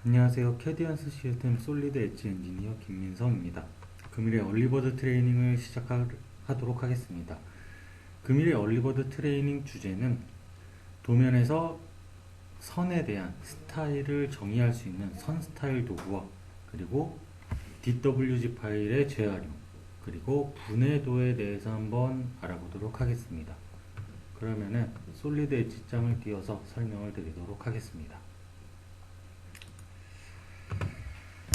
안녕하세요. 캐디언스 시스템 솔리드 엣지 엔지니어 김민성입니다. 금일의 얼리버드 트레이닝을 시작하도록 하겠습니다. 금일의 얼리버드 트레이닝 주제는 도면에서 선에 대한 스타일을 정의할 수 있는 선 스타일 도구와 그리고 DWG 파일의 재활용 그리고 분해도에 대해서 한번 알아보도록 하겠습니다. 그러면은 솔리드 엣지 장을 띄워서 설명을 드리도록 하겠습니다.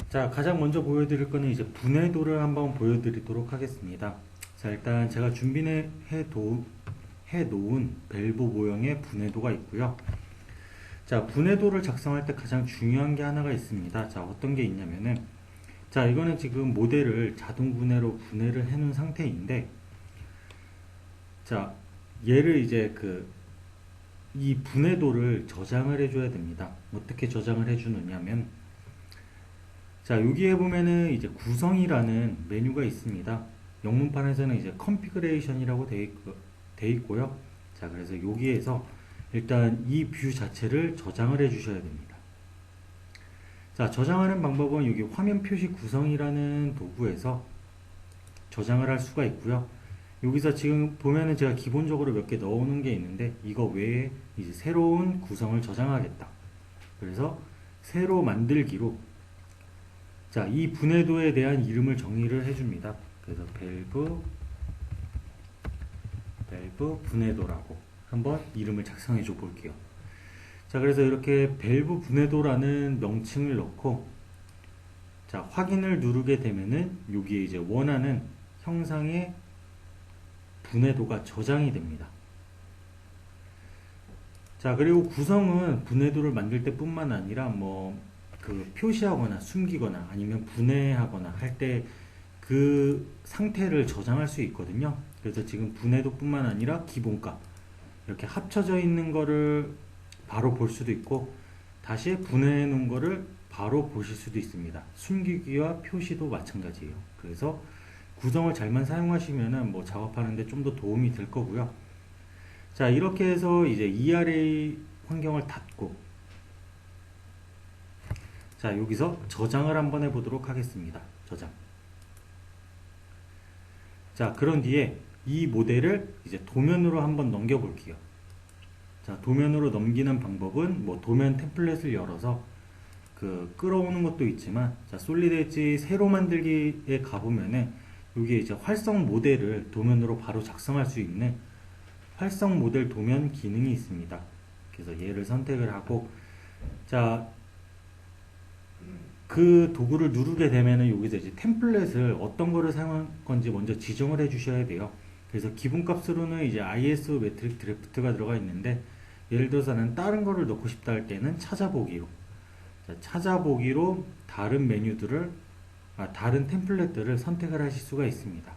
자, 가장 먼저 보여드릴 거는 이제 분해도를 한번 보여드리도록 하겠습니다. 자, 일단 제가 준비해 놓은 밸브 모형의 분해도가 있고요. 자, 분해도를 작성할 때 가장 중요한 게 하나가 있습니다. 자, 어떤 게 있냐면은, 자, 이거는 지금 모델을 자동 분해로 분해를 해 놓은 상태인데, 자, 얘를 이제 이 분해도를 저장을 해줘야 됩니다. 어떻게 저장을 해주느냐면, 자, 여기에 보면은 이제 구성이라는 메뉴가 있습니다. 영문판에서는 이제 컨피그레이션이라고 돼 있고요. 자, 그래서 여기에서 일단 이 뷰 자체를 저장을 해 주셔야 됩니다. 자, 저장하는 방법은 여기 화면 표시 구성이라는 도구에서 저장을 할 수가 있고요. 여기서 지금 보면은 제가 기본적으로 몇 개 넣어놓은 게 있는데 이거 외에 이제 새로운 구성을 저장하겠다. 그래서 새로 만들기로 자, 이 분해도에 대한 이름을 정의를 해줍니다. 그래서 밸브 분해도라고 한번 이름을 작성해 줘 볼게요. 자, 그래서 이렇게 밸브 분해도라는 명칭을 넣고 자, 확인을 누르게 되면은 여기에 이제 원하는 형상의 분해도가 저장이 됩니다. 자, 그리고 구성은 분해도를 만들 때 뿐만 아니라 표시하거나 숨기거나 아니면 분해하거나 할 때 그 상태를 저장할 수 있거든요. 그래서 지금 분해도 뿐만 아니라 기본값 이렇게 합쳐져 있는 거를 바로 볼 수도 있고 다시 분해해 놓은 거를 바로 보실 수도 있습니다. 숨기기와 표시도 마찬가지예요. 그래서 구성을 잘만 사용하시면은 작업하는데 좀 더 도움이 될 거고요. 자, 이렇게 해서 이제 ERA 환경을 닫고 자, 여기서 저장을 한번 해보도록 하겠습니다. 저장. 자, 그런 뒤에 이 모델을 이제 도면으로 한번 넘겨볼게요. 자, 도면으로 넘기는 방법은 도면 템플릿을 열어서 끌어오는 것도 있지만, 자, 솔리드 엣지 새로 만들기에 가보면은 여기에 이제 활성 모델을 도면으로 바로 작성할 수 있는 활성 모델 도면 기능이 있습니다. 그래서 얘를 선택을 하고, 자, 그 도구를 누르게 되면은 여기서 이제 템플릿을 어떤 거를 사용할 건지 먼저 지정을 해 주셔야 돼요. 그래서 기본값으로는 이제 ISO 메트릭 드래프트가 들어가 있는데 예를 들어서 는 다른 거를 넣고 싶다 할 때는 찾아보기로 자, 찾아보기로 다른 메뉴들을 다른 템플릿들을 선택을 하실 수가 있습니다.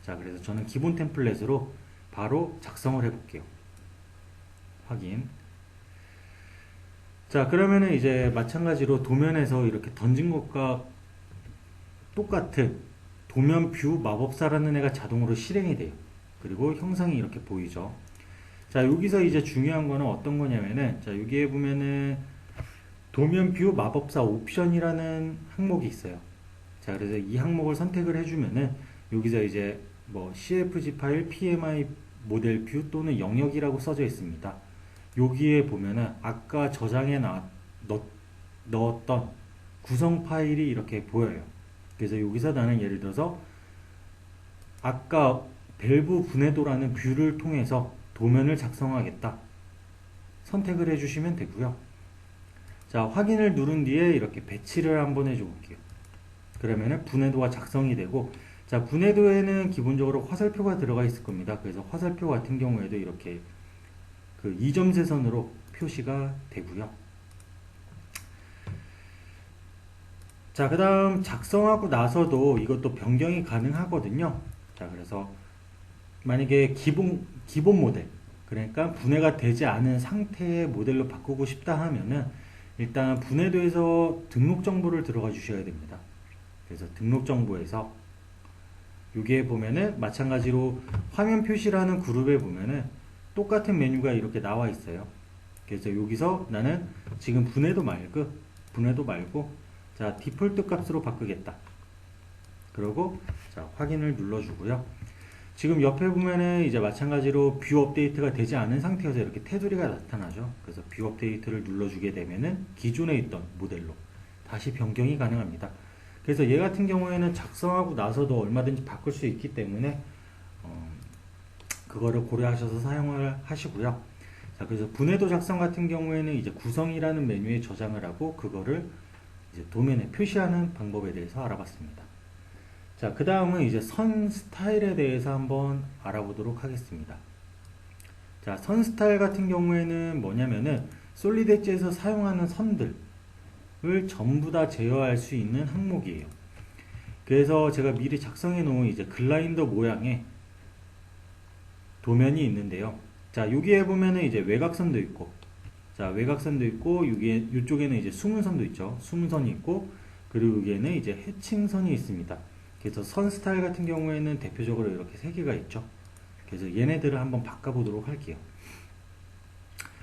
자, 그래서 저는 기본 템플릿으로 바로 작성을 해 볼게요. 확인. 자, 그러면은 이제 마찬가지로 도면에서 이렇게 던진 것과 똑같은 도면 뷰 마법사라는 애가 자동으로 실행이 돼요. 그리고 형상이 이렇게 보이죠. 자, 여기서 이제 중요한 거는 어떤 거냐면은 자, 여기에 보면은 도면 뷰 마법사 옵션이라는 항목이 있어요. 자, 그래서 이 항목을 선택을 해주면은 여기서 이제 CFG 파일, PMI 모델 뷰 또는 영역이라고 써져 있습니다. 여기에 보면은 아까 저장해 넣었던 구성 파일이 이렇게 보여요. 그래서 여기서 나는 예를 들어서 아까 밸브 분해도라는 뷰를 통해서 도면을 작성하겠다. 선택을 해주시면 되고요. 자, 확인을 누른 뒤에 이렇게 배치를 한번 해줘 볼게요. 그러면은 분해도가 작성이 되고 자, 분해도에는 기본적으로 화살표가 들어가 있을 겁니다. 그래서 화살표 같은 경우에도 이렇게 이점세선으로 표시가 되고요. 자, 그 다음 작성하고 나서도 이것도 변경이 가능하거든요. 자, 그래서 만약에 기본 모델, 그러니까 분해가 되지 않은 상태의 모델로 바꾸고 싶다 하면은 일단 분해도에서 등록 정보를 들어가 주셔야 됩니다. 그래서 등록 정보에서 여기에 보면은 마찬가지로 화면 표시라는 그룹에 보면은 똑같은 메뉴가 이렇게 나와 있어요. 그래서 여기서 나는 지금 분해도 말고 분해도 말고 자 디폴트 값으로 바꾸겠다. 그러고 자 확인을 눌러주고요. 지금 옆에 보면은 이제 마찬가지로 뷰 업데이트가 되지 않은 상태여서 이렇게 테두리가 나타나죠. 그래서 뷰 업데이트를 눌러주게 되면은 기존에 있던 모델로 다시 변경이 가능합니다. 그래서 얘 같은 경우에는 작성하고 나서도 얼마든지 바꿀 수 있기 때문에 그거를 고려하셔서 사용을 하시고요. 자, 그래서 분해도 작성 같은 경우에는 이제 구성이라는 메뉴에 저장을 하고 그거를 이제 도면에 표시하는 방법에 대해서 알아봤습니다. 자, 그 다음은 이제 선 스타일에 대해서 한번 알아보도록 하겠습니다. 자, 선 스타일 같은 경우에는 뭐냐면은 솔리드 엣지에서 사용하는 선들을 전부 다 제어할 수 있는 항목이에요. 그래서 제가 미리 작성해 놓은 이제 글라인더 모양의 도면이 있는데요. 자, 여기에 보면은 이제 외곽선도 있고, 자, 외곽선도 있고, 여기에, 이쪽에는 이제 수문선도 있죠. 수문선이 있고, 그리고 여기에는 이제 해칭선이 있습니다. 그래서 선 스타일 같은 경우에는 대표적으로 이렇게 세 개가 있죠. 그래서 얘네들을 한번 바꿔보도록 할게요.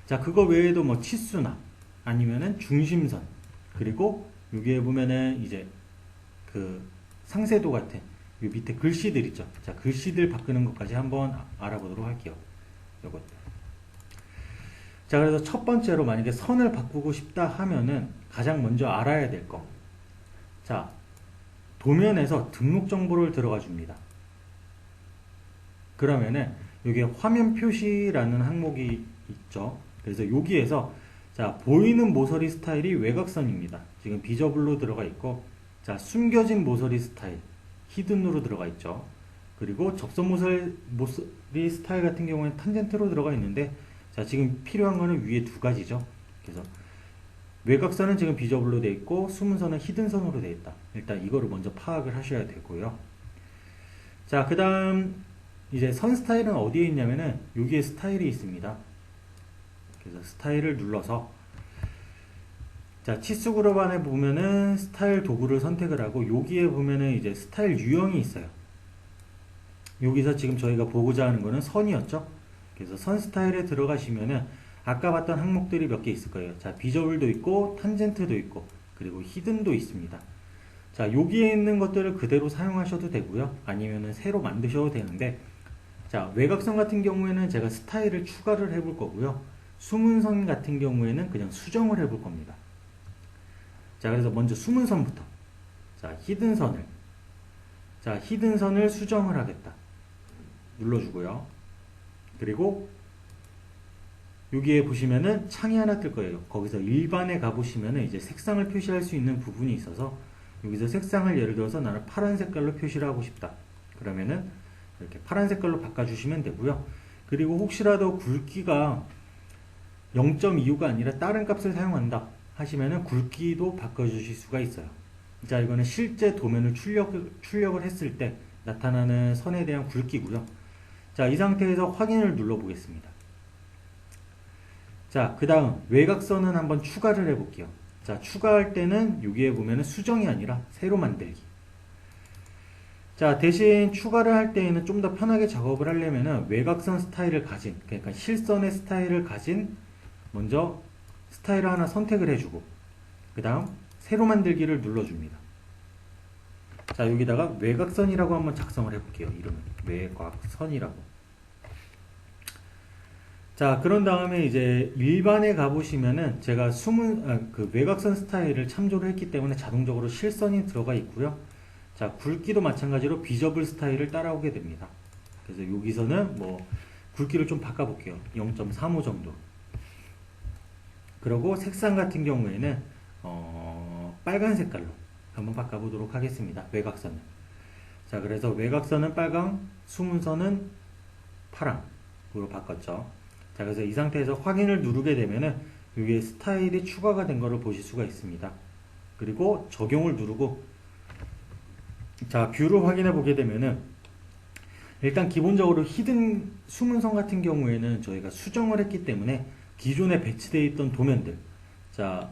자, 그거 외에도 뭐 치수나 아니면은 중심선, 그리고 여기에 보면은 이제 그 상세도 같은 이 밑에 글씨들 있죠. 자, 글씨들 바꾸는 것까지 한번 알아보도록 할게요. 요것들. 자, 그래서 첫 번째로 만약에 선을 바꾸고 싶다 하면은 가장 먼저 알아야 될 거. 자, 도면에서 등록 정보를 들어가 줍니다. 그러면은 여기에 화면 표시라는 항목이 있죠. 그래서 여기에서 자, 보이는 모서리 스타일이 외곽선입니다. 지금 비저블로 들어가 있고, 자, 숨겨진 모서리 스타일 히든으로 들어가 있죠. 그리고 접선 모서리 스타일 같은 경우에는 탄젠트로 들어가 있는데, 자, 지금 필요한 거는 위에 두 가지죠. 그래서 외곽선은 지금 비저블로 되어 있고 수문선은 히든선으로 되어 있다. 일단 이거를 먼저 파악을 하셔야 되고요. 자, 그 다음 이제 선 스타일은 어디에 있냐면은 여기에 스타일이 있습니다. 그래서 스타일을 눌러서 자, 치수 그룹 안에 보면은 스타일 도구를 선택을 하고 여기에 보면은 이제 스타일 유형이 있어요. 여기서 지금 저희가 보고자 하는 거는 선이었죠. 그래서 선 스타일에 들어가시면은 아까 봤던 항목들이 몇 개 있을 거예요. 자, 비저블도 있고 탄젠트도 있고 그리고 히든도 있습니다. 자, 여기에 있는 것들을 그대로 사용하셔도 되고요. 아니면은 새로 만드셔도 되는데, 자, 외곽선 같은 경우에는 제가 스타일을 추가를 해볼 거고요. 수문선 같은 경우에는 그냥 수정을 해볼 겁니다. 자, 그래서 먼저 수문선부터. 자, 히든선을. 자, 히든선을 수정을 하겠다. 눌러주고요. 그리고 여기에 보시면은 창이 하나 뜰 거예요. 거기서 일반에 가보시면은 이제 색상을 표시할 수 있는 부분이 있어서 여기서 색상을 예를 들어서 나는 파란 색깔로 표시를 하고 싶다. 그러면은 이렇게 파란 색깔로 바꿔주시면 되고요. 그리고 혹시라도 굵기가 0.25가 아니라 다른 값을 사용한다 하시면은 굵기도 바꿔주실 수가 있어요. 자, 이거는 실제 도면을 출력을 했을 때 나타나는 선에 대한 굵기고요. 자, 이 상태에서 확인을 눌러 보겠습니다. 자, 그 다음 외곽선은 한번 추가를 해 볼게요. 자, 추가할 때는 여기에 보면은 수정이 아니라 새로 만들기. 자, 대신 추가를 할 때에는 좀 더 편하게 작업을 하려면은 외곽선 스타일을 가진, 그러니까 실선의 스타일을 가진 먼저 스타일을 하나 선택을 해주고 그 다음 새로 만들기를 눌러줍니다. 자, 여기다가 외곽선이라고 한번 작성을 해볼게요. 이름은 외곽선이라고. 자, 그런 다음에 이제 일반에 가보시면은 제가 그 외곽선 스타일을 참조를 했기 때문에 자동적으로 실선이 들어가 있고요. 자, 굵기도 마찬가지로 비저블 스타일을 따라오게 됩니다. 그래서 여기서는 뭐 굵기를 좀 바꿔볼게요. 0.35 정도. 그리고 색상 같은 경우에는 빨간 색깔로 한번 바꿔보도록 하겠습니다. 외곽선을. 자, 그래서 외곽선은 빨강, 수문선은 파랑으로 바꿨죠. 자, 그래서 이 상태에서 확인을 누르게 되면은 여기에 스타일이 추가가 된 것을 보실 수가 있습니다. 그리고 적용을 누르고 자, 뷰를 확인해 보게 되면은 일단 기본적으로 히든 수문선 같은 경우에는 저희가 수정을 했기 때문에 기존에 배치되어 있던 도면들, 자,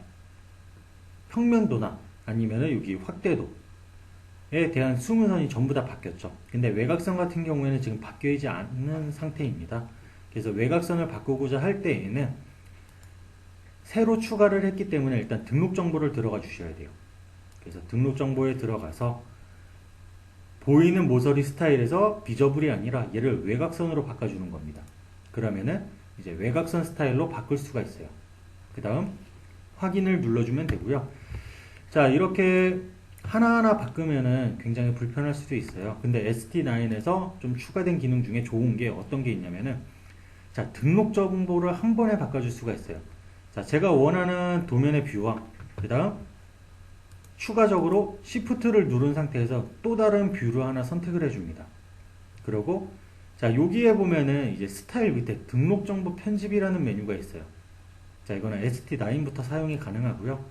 평면도나 아니면은 여기 확대도에 대한 수문선이 전부 다 바뀌었죠. 근데 외곽선 같은 경우에는 지금 바뀌지 않는 상태입니다. 그래서 외곽선을 바꾸고자 할 때에는 새로 추가를 했기 때문에 일단 등록 정보를 들어가 주셔야 돼요. 그래서 등록 정보에 들어가서 보이는 모서리 스타일에서 비저블이 아니라 얘를 외곽선으로 바꿔주는 겁니다. 그러면은 이제 외곽선 스타일로 바꿀 수가 있어요. 그 다음 확인을 눌러주면 되고요. 자, 이렇게 하나하나 바꾸면은 굉장히 불편할 수도 있어요. 근데 ST9에서 좀 추가된 기능 중에 좋은 게 어떤 게 있냐면은, 자, 등록 정보를 한 번에 바꿔줄 수가 있어요. 자, 제가 원하는 도면의 뷰와 그 다음 추가적으로 Shift를 누른 상태에서 또 다른 뷰를 하나 선택을 해줍니다. 그리고 자, 여기에 보면은 이제 스타일 밑에 등록 정보 편집이라는 메뉴가 있어요. 자, 이거는 ST9부터 사용이 가능하고요.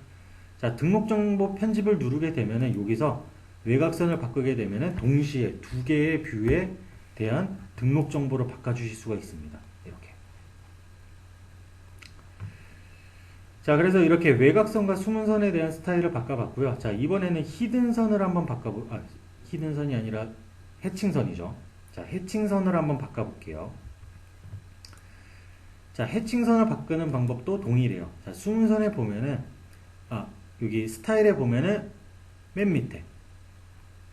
자, 등록 정보 편집을 누르게 되면은 여기서 외곽선을 바꾸게 되면은 동시에 두 개의 뷰에 대한 등록 정보를 바꿔주실 수가 있습니다. 이렇게. 자, 그래서 이렇게 외곽선과 숨은선에 대한 스타일을 바꿔봤고요. 자, 이번에는 히든선을 한번 히든선이 아니라 해칭선이죠. 자, 해칭선을 한번 바꿔볼게요. 자, 해칭선을 바꾸는 방법도 동일해요. 자, 숨은선에 보면은, 여기 스타일에 보면은 맨 밑에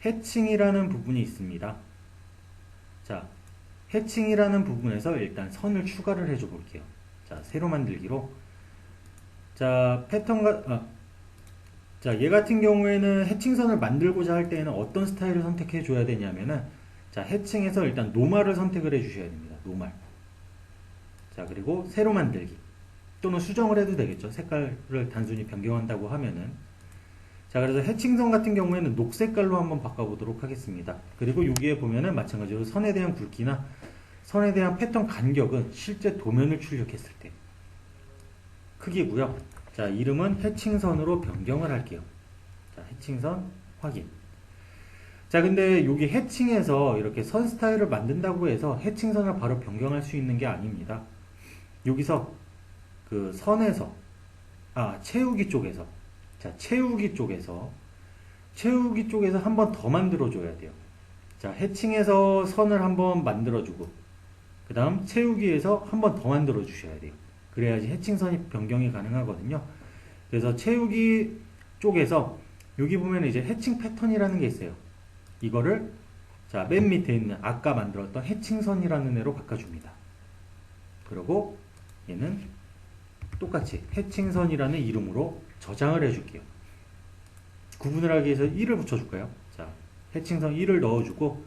해칭이라는 부분이 있습니다. 자, 해칭이라는 부분에서 일단 선을 추가를 해줘 볼게요. 자, 새로 만들기로. 자, 자, 얘 같은 경우에는 해칭선을 만들고자 할 때에는 어떤 스타일을 선택해 줘야 되냐면은, 자, 해칭에서 일단 노말을 선택을 해 주셔야 됩니다. 노말. 자, 그리고 새로 만들기. 또는 수정을 해도 되겠죠. 색깔을 단순히 변경한다고 하면은. 자, 그래서 해칭선 같은 경우에는 녹색깔로 한번 바꿔보도록 하겠습니다. 그리고 여기에 보면은 마찬가지로 선에 대한 굵기나 선에 대한 패턴 간격은 실제 도면을 출력했을 때 크기고요. 자, 이름은 해칭선으로 변경을 할게요. 자, 해칭선 확인. 자, 근데 여기 해칭에서 이렇게 선 스타일을 만든다고 해서 해칭선을 바로 변경할 수 있는 게 아닙니다. 여기서 그 선에서 채우기 쪽에서, 자, 채우기 쪽에서 한 번 더 만들어 줘야 돼요. 자, 해칭에서 선을 한번 만들어 주고 그 다음 채우기에서 한 번 더 만들어 주셔야 돼요. 그래야지 해칭선이 변경이 가능하거든요. 그래서 채우기 쪽에서 여기 보면 이제 해칭 패턴이라는 게 있어요. 이거를 자, 맨 밑에 있는 아까 만들었던 해칭선이라는 애로 바꿔줍니다. 그리고 얘는 똑같이 해칭선이라는 이름으로 저장을 해줄게요. 구분을 하기 위해서 1을 붙여줄까요? 자, 해칭선 1을 넣어주고,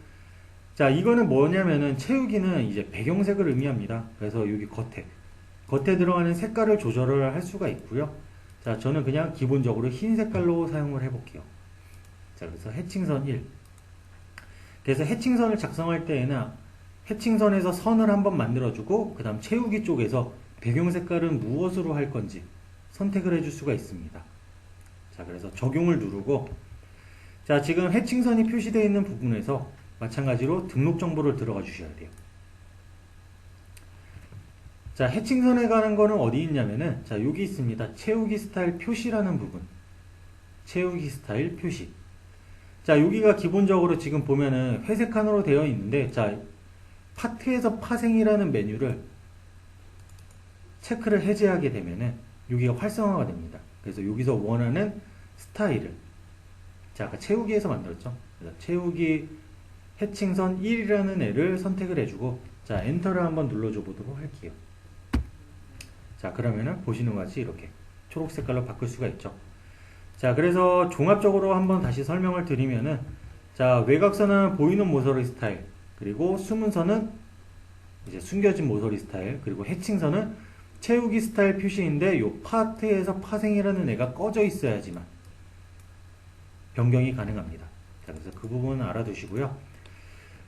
자, 이거는 뭐냐면은 채우기는 이제 배경색을 의미합니다. 그래서 여기 겉에 들어가는 색깔을 조절을 할 수가 있고요. 자, 저는 그냥 기본적으로 흰 색깔로 사용을 해볼게요. 자, 그래서 해칭선 1. 그래서 해칭선을 작성할 때에는 해칭선에서 선을 한번 만들어주고 그 다음 채우기 쪽에서 배경 색깔은 무엇으로 할 건지 선택을 해줄 수가 있습니다. 자, 그래서 적용을 누르고, 자, 지금 해칭선이 표시되어 있는 부분에서 마찬가지로 등록 정보를 들어가 주셔야 돼요. 자, 해칭선에 가는 거는 어디 있냐면은, 자, 여기 있습니다. 채우기 스타일 표시라는 부분. 채우기 스타일 표시. 자, 여기가 기본적으로 지금 보면은 회색 칸으로 되어 있는데, 자, 파트에서 파생이라는 메뉴를 체크를 해제하게 되면은 여기가 활성화가 됩니다. 그래서 여기서 원하는 스타일을, 자, 아까 채우기에서 만들었죠. 그래서 채우기 해칭선 1이라는 애를 선택을 해주고, 자, 엔터를 한번 눌러줘 보도록 할게요. 자, 그러면은 보시는 것 같이 이렇게 초록 색깔로 바꿀 수가 있죠. 자, 그래서 종합적으로 한번 다시 설명을 드리면은, 자, 외곽선은 보이는 모서리 스타일, 그리고 숨은 선은 이제 숨겨진 모서리 스타일, 그리고 해칭선은 채우기 스타일 표시인데 요 파트에서 파생이라는 애가 꺼져 있어야지만 변경이 가능합니다. 자, 그래서 그 부분은 알아두시고요.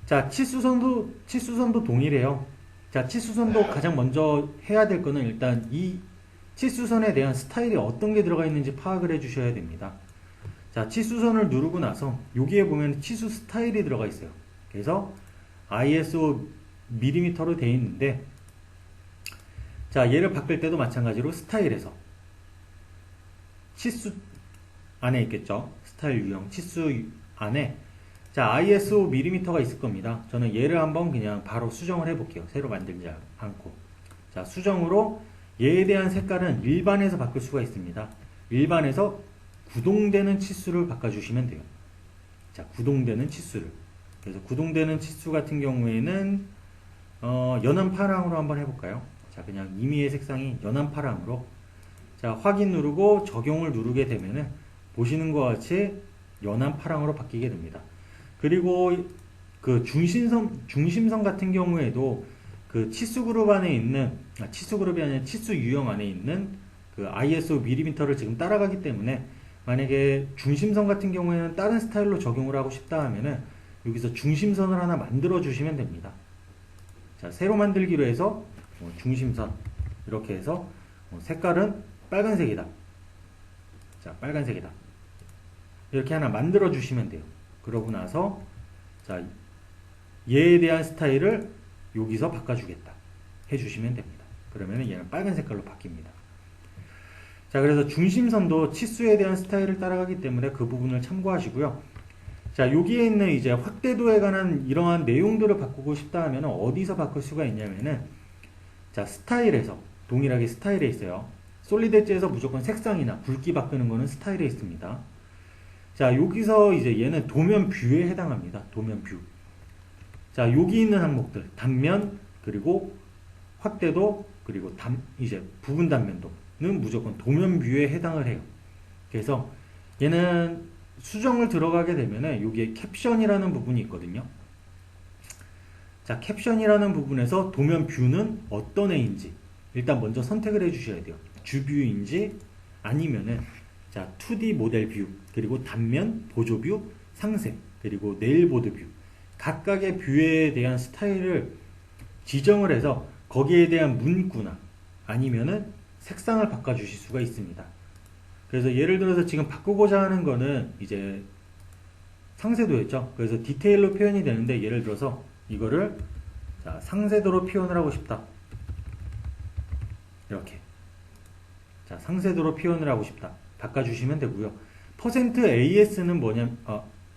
자, 치수선도 동일해요. 자, 치수선도 가장 먼저 해야 될 거는 일단 이 치수선에 대한 스타일이 어떤 게 들어가 있는지 파악을 해 주셔야 됩니다. 자, 치수선을 누르고 나서 여기에 보면 치수 스타일이 들어가 있어요. 그래서 ISO 밀리미터로 되어 있는데, 자, 얘를 바꿀 때도 마찬가지로 스타일에서 치수 안에 있겠죠. 스타일 유형 치수 안에, 자, ISO 밀리미터가 있을 겁니다. 저는 얘를 한번 그냥 바로 수정을 해 볼게요. 새로 만들지 않고. 자, 수정으로 얘에 대한 색깔은 일반에서 바꿀 수가 있습니다. 일반에서 구동되는 치수를 바꿔주시면 돼요. 자, 구동되는 치수를. 그래서 구동되는 치수 같은 경우에는 연한 파랑으로 한번 해볼까요? 자, 그냥 임의의 색상이 연한 파랑으로. 자, 확인 누르고 적용을 누르게 되면은 보시는 것 같이 연한 파랑으로 바뀌게 됩니다. 그리고 그 중심선 같은 경우에도 그 치수 그룹 안에 있는, 치수 그룹이 아니라 치수 유형 안에 있는 그 ISO 밀리미터를 지금 따라가기 때문에 만약에 중심선 같은 경우에는 다른 스타일로 적용을 하고 싶다 하면은 여기서 중심선을 하나 만들어 주시면 됩니다. 자, 새로 만들기로 해서 중심선 이렇게 해서 색깔은 빨간색이다. 자, 빨간색이다. 이렇게 하나 만들어 주시면 돼요. 그러고 나서 자, 얘에 대한 스타일을 여기서 바꿔주겠다 해주시면 됩니다. 그러면 얘는 빨간 색깔로 바뀝니다. 자, 그래서 중심선도 치수에 대한 스타일을 따라가기 때문에 그 부분을 참고하시고요. 자, 여기에 있는 이제 확대도에 관한 이러한 내용들을 바꾸고 싶다 하면 어디서 바꿀 수가 있냐면은, 자, 스타일에서, 동일하게 스타일에 있어요. 솔리드 엣지에서 무조건 색상이나 굵기 바꾸는 거는 스타일에 있습니다. 자, 여기서 이제 얘는 도면 뷰에 해당합니다. 도면 뷰. 자, 여기 있는 항목들, 단면, 그리고 확대도, 그리고 이제 부분 단면도는 무조건 도면 뷰에 해당을 해요. 그래서 얘는 수정을 들어가게 되면은 여기에 캡션이라는 부분이 있거든요. 자, 캡션이라는 부분에서 도면 뷰는 어떤 애인지 일단 먼저 선택을 해 주셔야 돼요. 주뷰인지 아니면은 자, 2D 모델 뷰, 그리고 단면, 보조 뷰, 상세, 그리고 네일보드 뷰. 각각의 뷰에 대한 스타일을 지정을 해서 거기에 대한 문구나 아니면은 색상을 바꿔주실 수가 있습니다. 그래서 예를 들어서 지금 바꾸고자 하는 거는 이제 상세도였죠. 그래서 디테일로 표현이 되는데 예를 들어서 이거를 자, 상세도로 표현을 하고 싶다. 이렇게. 자, 상세도로 표현을 하고 싶다. 바꿔주시면 되고요. %AS는 뭐냐면,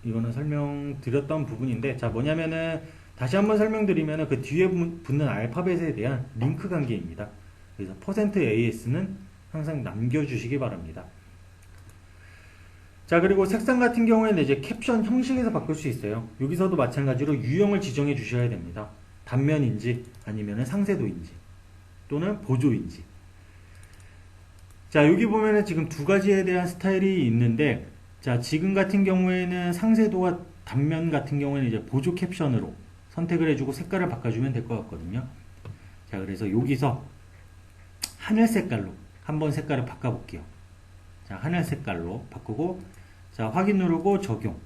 이거는 설명드렸던 부분인데, 자, 뭐냐면은, 다시 한번 설명드리면은 그 뒤에 붙는 알파벳에 대한 링크 관계입니다. 그래서 %AS는 항상 남겨주시기 바랍니다. 자, 그리고 색상 같은 경우에는 이제 캡션 형식에서 바꿀 수 있어요. 여기서도 마찬가지로 유형을 지정해 주셔야 됩니다. 단면인지, 아니면은 상세도인지, 또는 보조인지. 자, 여기 보면은 지금 두 가지에 대한 스타일이 있는데, 자, 지금 같은 경우에는 상세도와 단면 같은 경우에는 이제 보조 캡션으로 선택을 해주고 색깔을 바꿔주면 될 것 같거든요. 자, 그래서 여기서 하늘 색깔로 한번 색깔을 바꿔볼게요. 자, 하늘 색깔로 바꾸고, 자, 확인 누르고 적용.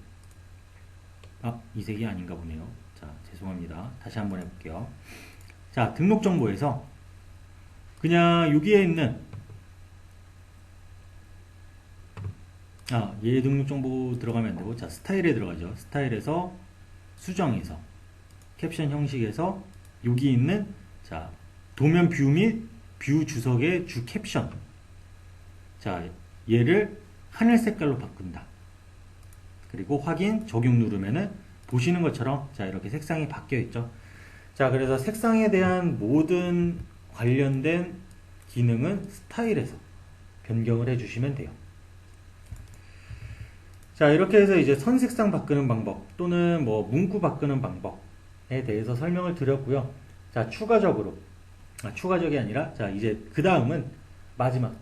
이 색이 아닌가 보네요. 자, 죄송합니다. 다시 한번 해볼게요. 자, 등록 정보에서 그냥 여기에 있는 얘 등록 정보 들어가면 안 되고, 자, 스타일에 들어가죠. 스타일에서 수정에서 캡션 형식에서 여기 있는 자, 도면 뷰 및 뷰 주석의 주 캡션. 자, 얘를 하늘 색깔로 바꾼다. 그리고 확인, 적용 누르면은 보시는 것처럼 자, 이렇게 색상이 바뀌어 있죠. 자, 그래서 색상에 대한 모든 관련된 기능은 스타일에서 변경을 해주시면 돼요. 자, 이렇게 해서 이제 선색상 바꾸는 방법 또는 뭐 문구 바꾸는 방법에 대해서 설명을 드렸고요. 자, 추가적이 아니라 자, 이제 그 다음은 마지막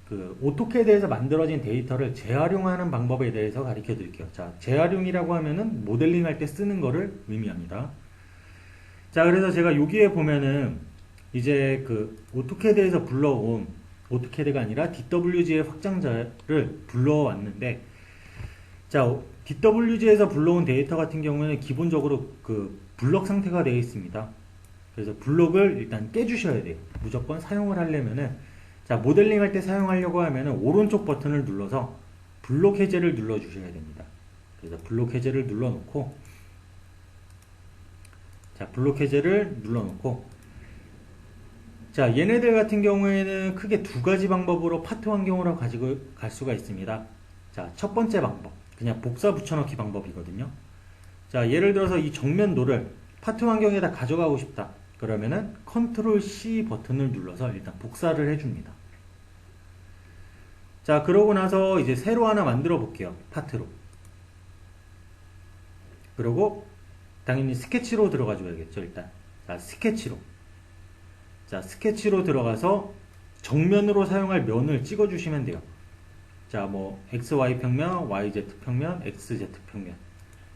그 오토캐드에서 만들어진 데이터를 재활용하는 방법에 대해서 가르쳐 드릴게요. 자, 재활용이라고 하면은 모델링 할 때 쓰는 거를 의미합니다. 자, 그래서 제가 여기에 보면은 이제 그 오토캐드에서 불러온 오토캐드가 아니라 DWG의 확장자를 불러왔는데, 자, DWG에서 불러온 데이터 같은 경우에는 기본적으로 그 블럭 상태가 되어 있습니다. 그래서 블럭을 일단 깨주셔야 돼요. 무조건 사용을 하려면은, 자, 모델링 할 때 사용하려고 하면은 오른쪽 버튼을 눌러서 블록 해제를 눌러 주셔야 됩니다. 그래서 블록 해제를 눌러 놓고, 자, 블록 해제를 눌러 놓고, 자, 얘네들 같은 경우에는 크게 두 가지 방법으로 파트 환경으로 가지고 갈 수가 있습니다. 자, 첫 번째 방법, 그냥 복사 붙여넣기 방법이거든요. 자, 예를 들어서 이 정면도를 파트 환경에다 가져가고 싶다. 그러면은 컨트롤 C 버튼을 눌러서 일단 복사를 해줍니다. 자, 그러고 나서 이제 새로 하나 만들어 볼게요. 파트로. 그리고 당연히 스케치로 들어가 줘야겠죠, 일단. 자, 스케치로. 자, 스케치로 들어가서 정면으로 사용할 면을 찍어 주시면 돼요. 자, 뭐 XY 평면, YZ 평면, XZ 평면.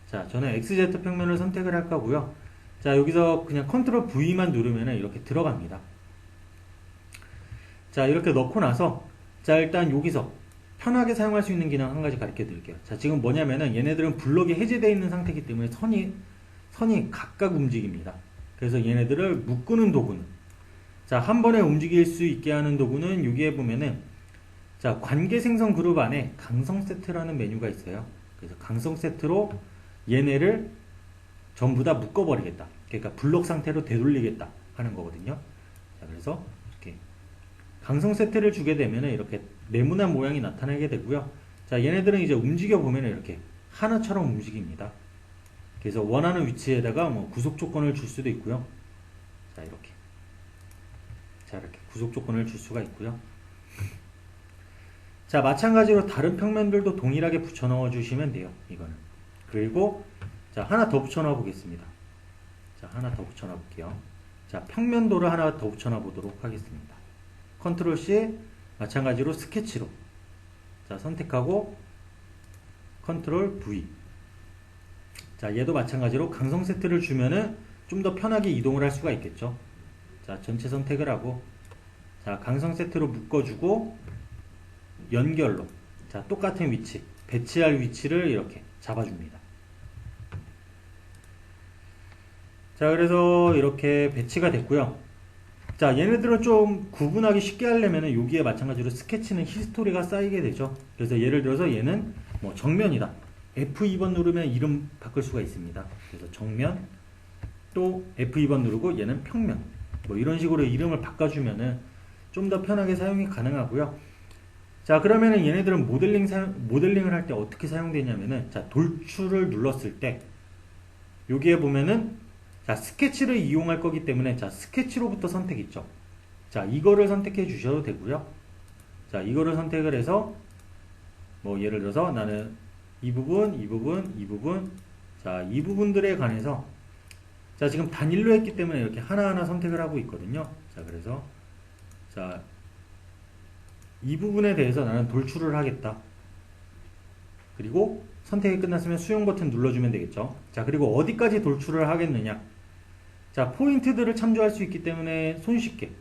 자, 저는 XZ 평면을 선택을 할 거고요. 자, 여기서 그냥 컨트롤 V만 누르면 이렇게 들어갑니다. 자, 이렇게 넣고 나서 자, 일단 여기서 편하게 사용할 수 있는 기능 한 가지 가르쳐 드릴게요. 자, 지금 뭐냐면은 얘네들은 블럭이 해제되어 있는 상태이기 때문에 선이 각각 움직입니다. 그래서 얘네들을 묶는 도구는 자, 한 번에 움직일 수 있게 하는 도구는 여기에 보면은 자, 관계 생성 그룹 안에 강성 세트라는 메뉴가 있어요. 그래서 강성 세트로 얘네를 전부 다 묶어버리겠다. 그러니까 블록 상태로 되돌리겠다 하는 거거든요. 자, 그래서 이렇게 강성 세트를 주게 되면 이렇게 네모난 모양이 나타나게 되고요. 자, 얘네들은 이제 움직여 보면 이렇게 하나처럼 움직입니다. 그래서 원하는 위치에다가 뭐 구속 조건을 줄 수도 있고요. 자, 이렇게. 자, 이렇게 구속 조건을 줄 수가 있고요. 자, 마찬가지로 다른 평면들도 동일하게 붙여 넣어 주시면 돼요. 이거는. 그리고 자, 하나 더 붙여 넣어 보겠습니다. 자, 하나 더 붙여 넣어 볼게요. 자, 평면도를 하나 더 붙여 넣어 보도록 하겠습니다. 컨트롤 C, 마찬가지로 스케치로. 자, 선택하고 컨트롤 V. 자, 얘도 마찬가지로 강성 세트를 주면은 좀 더 편하게 이동을 할 수가 있겠죠. 자, 전체 선택을 하고 자, 강성 세트로 묶어주고 연결로 자, 똑같은 위치, 배치할 위치를 이렇게 잡아줍니다. 자, 그래서 이렇게 배치가 됐고요. 자, 얘네들은 좀 구분하기 쉽게 하려면 여기에 마찬가지로 스케치는 히스토리가 쌓이게 되죠. 그래서 예를 들어서 얘는 뭐 정면이다. F2번 누르면 이름 바꿀 수가 있습니다. 그래서 정면, 또 F2번 누르고 얘는 평면. 뭐 이런 식으로 이름을 바꿔주면은 좀 더 편하게 사용이 가능하고요. 자, 그러면은 얘네들은 모델링을 할 때 어떻게 사용되냐면은 자, 돌출을 눌렀을 때 여기에 보면은 자, 스케치를 이용할 거기 때문에 자, 스케치로부터 선택 있죠. 자, 이거를 선택해 주셔도 되고요. 자, 이거를 선택을 해서 뭐 예를 들어서 나는 이 부분, 이 부분, 이 부분, 자, 이 부분들에 관해서 자, 지금 단일로 했기 때문에 이렇게 하나하나 선택을 하고 있거든요. 자, 그래서 자, 이 부분에 대해서 나는 돌출을 하겠다. 그리고 선택이 끝났으면 수용 버튼 눌러주면 되겠죠. 자, 그리고 어디까지 돌출을 하겠느냐. 자, 포인트들을 참조할 수 있기 때문에 손쉽게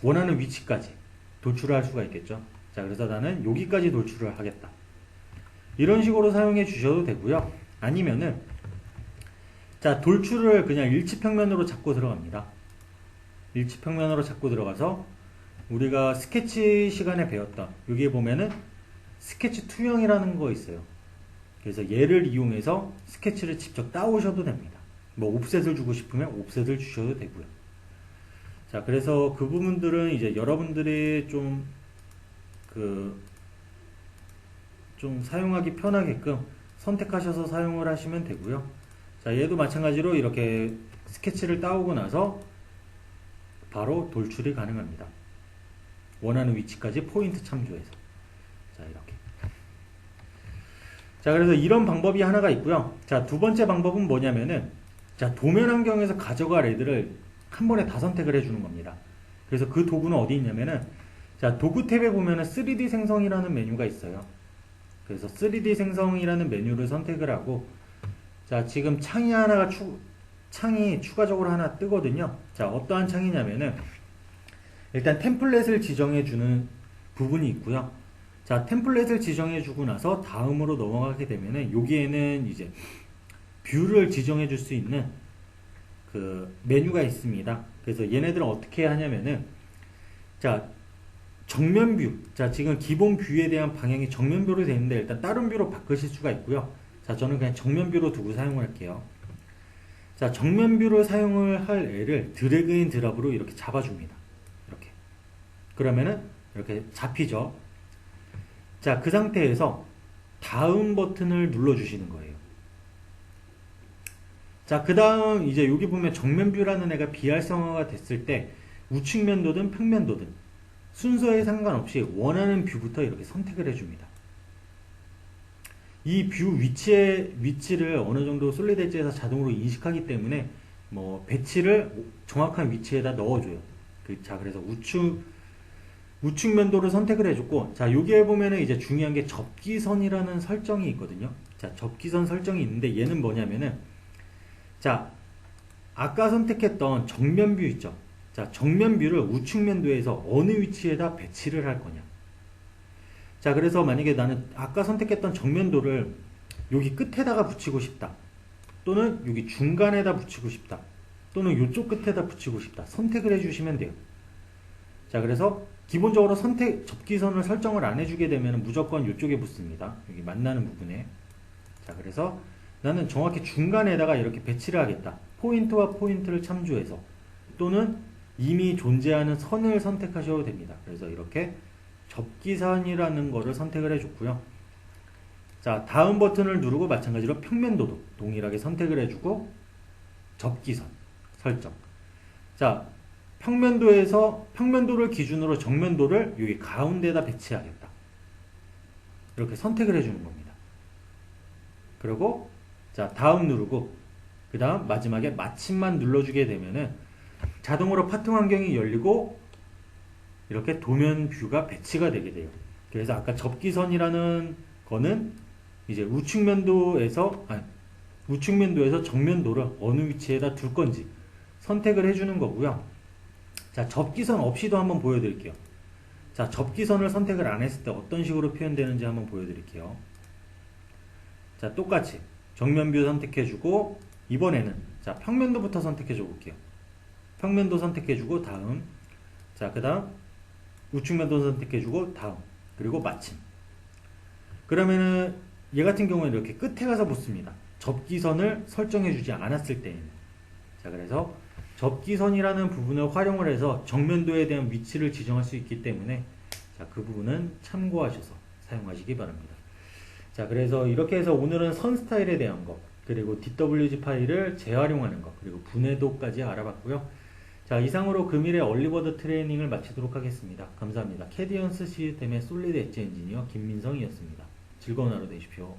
원하는 위치까지 돌출을 할 수가 있겠죠. 자, 그래서 나는 여기까지 돌출을 하겠다. 이런 식으로 사용해 주셔도 되고요. 아니면은 자, 돌출을 그냥 일치평면으로 잡고 들어갑니다. 일치평면으로 잡고 들어가서 우리가 스케치 시간에 배웠던 여기에 보면은 스케치 투영이라는 거 있어요. 그래서 얘를 이용해서 스케치를 직접 따오셔도 됩니다. 뭐 옵셋을 주고 싶으면 옵셋을 주셔도 되고요. 자, 그래서 그 부분들은 이제 여러분들이 좀 사용하기 편하게끔 선택하셔서 사용을 하시면 되고요. 자, 얘도 마찬가지로 이렇게 스케치를 따오고 나서 바로 돌출이 가능합니다. 원하는 위치까지 포인트 참조해서. 자, 이렇게. 자, 그래서 이런 방법이 하나가 있고요. 자, 두 번째 방법은 뭐냐면은 자, 도면 환경에서 가져갈 애들을 한 번에 다 선택을 해주는 겁니다. 그래서 그 도구는 어디 있냐면은 자, 도구 탭에 보면은 3D 생성이라는 메뉴가 있어요. 그래서 3D 생성이라는 메뉴를 선택을 하고 자, 지금 창이 추가적으로 하나 뜨거든요. 자, 어떠한 창이냐면은 일단 템플릿을 지정해 주는 부분이 있고요. 자, 템플릿을 지정해 주고 나서 다음으로 넘어가게 되면은 여기에는 이제 뷰를 지정해 줄 수 있는 그 메뉴가 있습니다. 그래서 얘네들은 어떻게 하냐면은 자, 정면 뷰. 자, 지금 기본 뷰에 대한 방향이 정면 뷰로 되어 있는데 일단 다른 뷰로 바꾸실 수가 있고요. 자, 저는 그냥 정면 뷰로 두고 사용을 할게요. 자, 정면 뷰로 사용을 할 애를 드래그 인 드랍으로 이렇게 잡아줍니다. 이렇게. 그러면은 이렇게 잡히죠. 자, 그 상태에서 다음 버튼을 눌러주시는 거예요. 자, 그 다음 이제 여기 보면 정면뷰라는 애가 비활성화가 됐을 때 우측면도든 평면도든 순서에 상관없이 원하는 뷰부터 이렇게 선택을 해줍니다. 이 뷰 위치를 어느 정도 솔리드 엣지에서 자동으로 인식하기 때문에 뭐 배치를 정확한 위치에다 넣어줘요. 자, 그래서 우측 면도를 선택을 해줬고, 자, 여기에 보면은 이제 중요한 게 접기선이라는 설정이 있거든요. 자, 접기선 설정이 있는데 얘는 뭐냐면은, 자, 아까 선택했던 정면뷰 있죠. 자, 정면뷰를 우측 면도에서 어느 위치에다 배치를 할 거냐. 자, 그래서 만약에 나는 아까 선택했던 정면도를 여기 끝에다가 붙이고 싶다. 또는 여기 중간에다 붙이고 싶다. 또는 이쪽 끝에다 붙이고 싶다. 선택을 해주시면 돼요. 자, 그래서 기본적으로 접기선을 설정을 안 해주게 되면 무조건 이쪽에 붙습니다. 여기 만나는 부분에. 자, 그래서 나는 정확히 중간에다가 이렇게 배치를 하겠다. 포인트와 포인트를 참조해서. 또는 이미 존재하는 선을 선택하셔도 됩니다. 그래서 이렇게 접기선이라는 거를 선택을 해줬고요. 자, 다음 버튼을 누르고 마찬가지로 평면도도 동일하게 선택을 해주고 접기선 설정. 자, 평면도를 기준으로 정면도를 여기 가운데다 배치하겠다. 이렇게 선택을 해주는 겁니다. 그리고 자, 다음 누르고 그 다음 마지막에 마침만 눌러주게 되면은 자동으로 파트 환경이 열리고 이렇게 도면 뷰가 배치가 되게 돼요. 그래서 아까 접기선이라는 거는 이제 우측면도에서 정면도를 어느 위치에다 둘 건지 선택을 해주는 거고요. 자, 접기선 없이도 한번 보여드릴게요. 자, 접기선을 선택을 안 했을 때 어떤 식으로 표현되는지 한번 보여드릴게요. 자, 똑같이 정면뷰 선택해주고 이번에는 자, 평면도부터 선택해줘 볼게요. 평면도 선택해주고 다음, 자, 그 다음 우측면도 선택해주고 다음, 그리고 마침. 그러면은 얘 같은 경우에는 이렇게 끝에 가서 붙습니다. 접기선을 설정해주지 않았을 때에는. 자, 그래서 접기선이라는 부분을 활용을 해서 정면도에 대한 위치를 지정할 수 있기 때문에 자, 그 부분은 참고하셔서 사용하시기 바랍니다. 자, 그래서 이렇게 해서 오늘은 선 스타일에 대한 거, 그리고 DWG 파일을 재활용하는 거, 그리고 분해도까지 알아봤고요. 자, 이상으로 금일의 얼리버드 트레이닝을 마치도록 하겠습니다. 감사합니다. 캐디언스 시스템의 솔리드 엣지 엔지니어 김민성이었습니다. 즐거운 하루 되십시오.